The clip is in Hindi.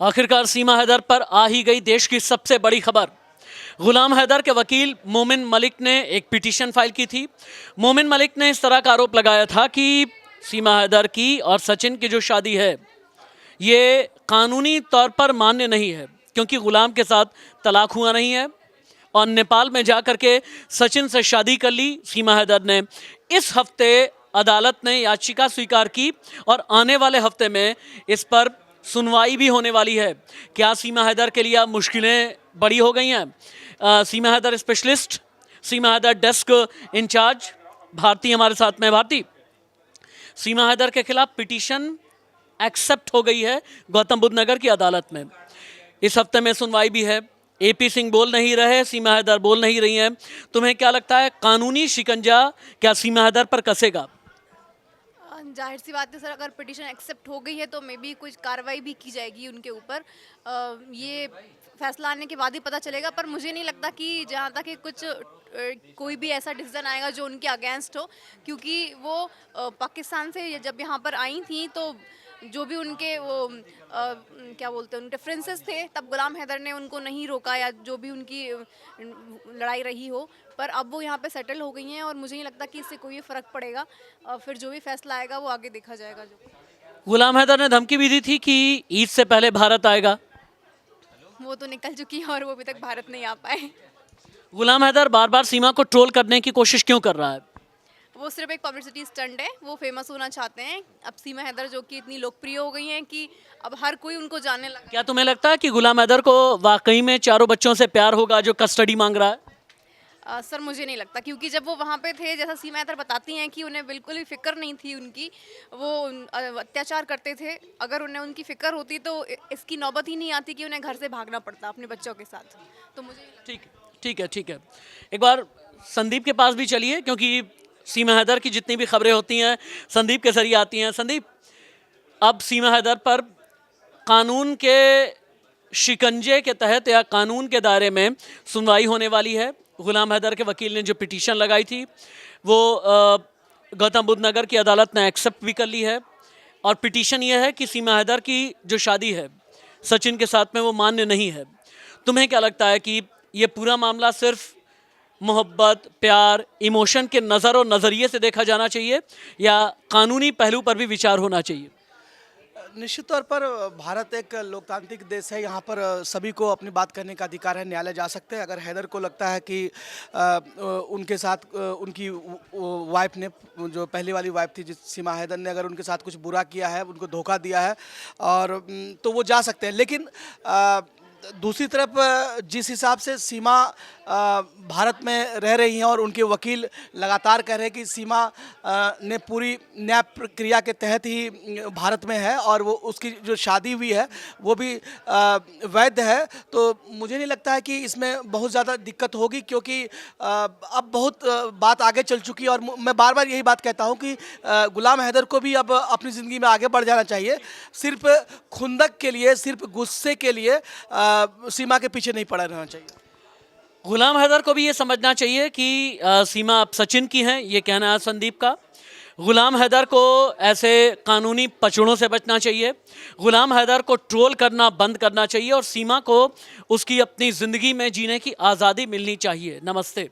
आखिरकार सीमा हैदर पर आ ही गई देश की सबसे बड़ी खबर। गुलाम हैदर के वकील मोमिन मलिक ने एक पिटीशन फाइल की थी। मोमिन मलिक ने इस तरह का आरोप लगाया था कि सीमा हैदर की और सचिन की जो शादी है ये कानूनी तौर पर मान्य नहीं है, क्योंकि गुलाम के साथ तलाक हुआ नहीं है और नेपाल में जाकर के सचिन से शादी कर ली सीमा हैदर ने। इस हफ्ते अदालत ने याचिका स्वीकार की और आने वाले हफ्ते में इस पर सुनवाई भी होने वाली है। क्या सीमा हैदर के लिए अब मुश्किलें बड़ी हो गई हैं? सीमा हैदर स्पेशलिस्ट, सीमा हैदर डेस्क इंचार्ज भारती हमारे साथ में। भारती, सीमा हैदर के खिलाफ पिटीशन एक्सेप्ट हो गई है गौतम बुद्ध नगर की अदालत में। इस हफ्ते में सुनवाई भी है। एपी सिंह बोल नहीं रहे, सीमा हैदर बोल नहीं रही हैं। तुम्हें क्या लगता है, कानूनी शिकंजा क्या सीमा हैदर पर कसेगा? जाहिर सी बात है सर, अगर पिटीशन एक्सेप्ट हो गई है तो मे बी कुछ कार्रवाई भी की जाएगी उनके ऊपर। ये फैसला आने के बाद ही पता चलेगा, पर मुझे नहीं लगता कि जहाँ तक कि कुछ कोई भी ऐसा डिसीजन आएगा जो उनके अगेंस्ट हो, क्योंकि वो पाकिस्तान से जब यहाँ पर आई थी तो जो भी उनके वो क्या बोलते हैं डिफरेंसेस थे, तब गुलाम हैदर ने उनको नहीं रोका या जो भी उनकी लड़ाई रही हो, पर अब वो यहाँ पे सेटल हो गई हैं और मुझे नहीं लगता कि इससे कोई फ़र्क पड़ेगा। फिर जो भी फैसला आएगा वो आगे देखा जाएगा। जो गुलाम हैदर ने धमकी भी दी थी कि ईद से पहले भारत आएगा। वो तो निकल चुकी है और वो अभी तक भारत नहीं आ पाए। गुलाम हैदर बार बार सीमा को ट्रोल करने की कोशिश क्यों कर रहा है? वो सिर्फ एक पब्लिसिटी स्टंट है, वो फेमस होना चाहते हैं। अब सीमा हैदर जो कि इतनी लोकप्रिय हो गई हैं कि अब हर कोई उनको जानने लगा। क्या तुम्हें लगता है कि गुलाम हैदर को वाकई में चारों बच्चों से प्यार होगा जो कस्टडी मांग रहा है? सर मुझे नहीं लगता, क्योंकि जब वो वहाँ पे थे, जैसा सीमा हैदर बताती हैं कि उन्हें बिल्कुल भी फिक्र नहीं थी उनकी, वो अत्याचार करते थे। अगर उन्हें उनकी फिक्र होती तो इसकी नौबत ही नहीं आती कि उन्हें घर से भागना पड़ता अपने बच्चों के साथ। तो मुझे ठीक है। एक बार संदीप के पास भी चलिए, क्योंकि सीमा हैदर की जितनी भी खबरें होती हैं संदीप के जरिए आती हैं। संदीप, अब सीमा हैदर पर कानून के शिकंजे के तहत या कानून के दायरे में सुनवाई होने वाली है। गुलाम हैदर के वकील ने जो पिटीशन लगाई थी वो गौतम बुद्ध नगर की अदालत ने एक्सेप्ट भी कर ली है और पिटीशन ये है कि सीमा हैदर की जो शादी है सचिन के साथ में वो मान्य नहीं है। तुम्हें क्या लगता है कि ये पूरा मामला सिर्फ मोहब्बत, प्यार, इमोशन के नज़र और नज़रिए से देखा जाना चाहिए या कानूनी पहलू पर भी विचार होना चाहिए? निश्चित तौर पर भारत एक लोकतांत्रिक देश है। यहाँ पर सभी को अपनी बात करने का अधिकार है, न्यायालय जा सकते हैं। अगर हैदर को लगता है कि उनके साथ उनकी वाइफ ने, जो पहली वाली वाइफ थी जिस सीमा हैदर ने, अगर उनके साथ कुछ बुरा किया है, उनको धोखा दिया है, और तो वो जा सकते हैं। लेकिन दूसरी तरफ जिस हिसाब से सीमा भारत में रह रही हैं और उनके वकील लगातार कह रहे हैं कि सीमा ने पूरी न्याय प्रक्रिया के तहत ही भारत में है और वो उसकी जो शादी हुई है वो भी वैध है, तो मुझे नहीं लगता है कि इसमें बहुत ज़्यादा दिक्कत होगी, क्योंकि अब बहुत बात आगे चल चुकी है। और मैं बार बार यही बात कहता हूँ कि गुलाम हैदर को भी अब अपनी ज़िंदगी में आगे बढ़ जाना चाहिए। सिर्फ खुंदक के लिए, सिर्फ गुस्से के लिए सीमा के पीछे नहीं पड़ा रहना चाहिए। गुलाम हैदर को भी ये समझना चाहिए कि सीमा अब सचिन की हैं, ये कहना है संदीप का। गुलाम हैदर को ऐसे कानूनी पचड़ों से बचना चाहिए। गुलाम हैदर को ट्रोल करना बंद करना चाहिए और सीमा को उसकी अपनी ज़िंदगी में जीने की आज़ादी मिलनी चाहिए। नमस्ते।